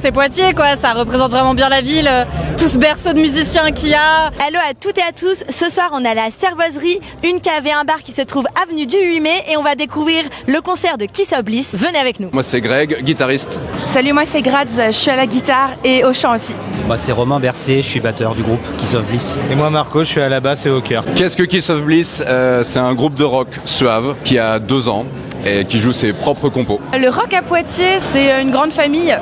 C'est Poitiers quoi, ça représente vraiment bien la ville, tout ce berceau de musiciens qu'il y a. Hello à toutes et à tous, ce soir on est à la Servoiserie, une cave et un bar qui se trouve avenue du 8 mai et on va découvrir le concert de Kiss of Bliss. Venez avec nous. Moi c'est Greg, guitariste. Salut, moi c'est Graz, je suis à la guitare et au chant aussi. Moi c'est Romain Bercé, je suis batteur du groupe Kiss of Bliss. Et moi Marco, je suis à la basse et au cœur. Qu'est-ce que Kiss of Bliss? C'est un groupe de rock suave qui a 2 ans et qui joue ses propres compos. Le rock à Poitiers, c'est une grande famille.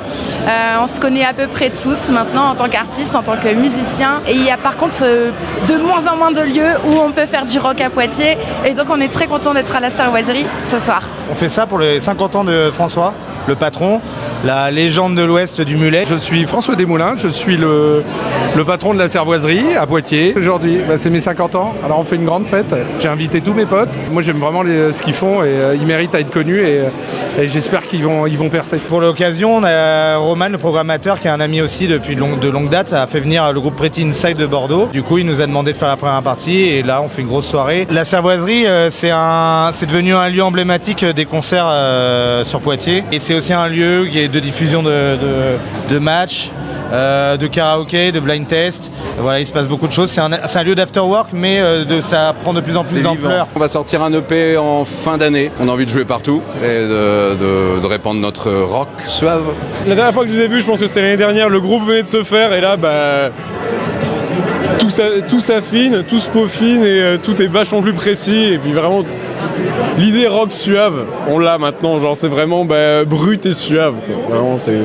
On se connaît à peu près tous maintenant en tant qu'artiste, en tant que musicien. Et il y a par contre de moins en moins de lieux où on peut faire du rock à Poitiers. Et donc on est très content d'être à la Servoiserie ce soir. On fait ça pour les 50 ans de François, le patron, la légende de l'Ouest du Mulet. Je suis François Desmoulins, je suis le patron de la Servoiserie à Poitiers. Aujourd'hui, c'est mes 50 ans, alors on fait une grande fête. J'ai invité tous mes potes. Moi j'aime vraiment ce qu'ils font et ils méritent à être connus et j'espère qu'ils vont percer. Pour l'occasion, on a Roman, le programmateur, qui est un ami aussi depuis de longue date, a fait venir le groupe Pretty Inside de Bordeaux. Du coup, il nous a demandé de faire la première partie et là, on fait une grosse soirée. La Servoiserie, c'est devenu un lieu emblématique des concerts sur Poitiers et c'est aussi un lieu qui est de diffusion de matchs, de karaoké, de blind test. Voilà, il se passe beaucoup de choses. C'est un lieu d'afterwork, mais ça prend de plus en plus d'ampleur. On va sortir un EP en fin d'année. On a envie de jouer partout et de répandre notre rock suave. La dernière fois que je les ai vus, je pense que c'était l'année dernière, le groupe venait de se faire et là, tout s'affine, tout se peaufine et tout est vachement plus précis et puis vraiment l'idée rock suave, on l'a maintenant, genre c'est vraiment brut et suave quoi. Vraiment c'est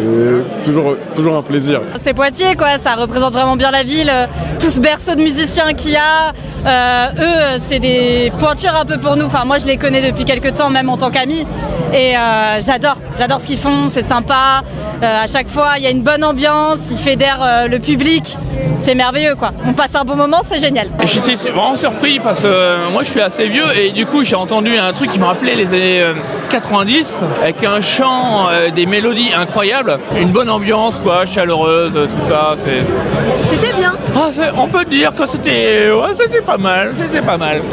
toujours un plaisir. C'est Poitiers quoi, ça représente vraiment bien la ville, tout ce berceau de musiciens qu'il y a. Eux c'est des pointures un peu pour nous, enfin moi je les connais depuis quelques temps même en tant qu'amis et j'adore ce qu'ils font, c'est sympa, à chaque fois il y a une bonne ambiance, ils fédèrent le public, c'est merveilleux quoi, on passe un bon moment, c'est génial. J'étais vraiment surpris parce que moi je suis assez vieux et du coup j'ai entendu un truc qui me rappelait les années 90 avec un chant, des mélodies incroyables, une bonne ambiance quoi, chaleureuse, tout ça. C'était bien. On peut dire que c'était pas mal,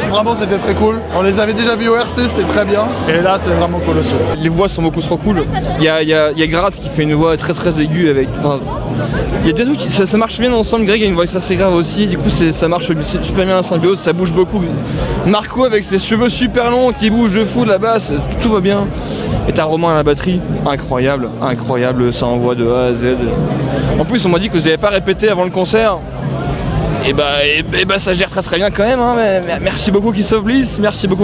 Vraiment c'était très cool, on les avait déjà vus au RC, c'était très bien, et là c'est vraiment cool aussi. Les voix sont beaucoup trop cool, il y a Graz qui fait une voix très très aiguë avec... il y a des trucs, ça marche bien ensemble, Greg a une voix très très grave aussi, du coup ça marche super bien la symbiose, ça bouge beaucoup. Marco avec ses cheveux super longs qui bougent de fou de la basse, tout va bien. Et t'as Romain à la batterie, incroyable, ça envoie de A à Z. En plus on m'a dit que vous n'avez pas répété avant le concert. Et ça gère très très bien quand même, hein. Merci beaucoup Kiss of Bliss, Si vous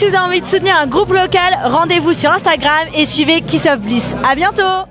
avez envie de soutenir un groupe local, rendez-vous sur Instagram et suivez Kiss of Bliss. À bientôt.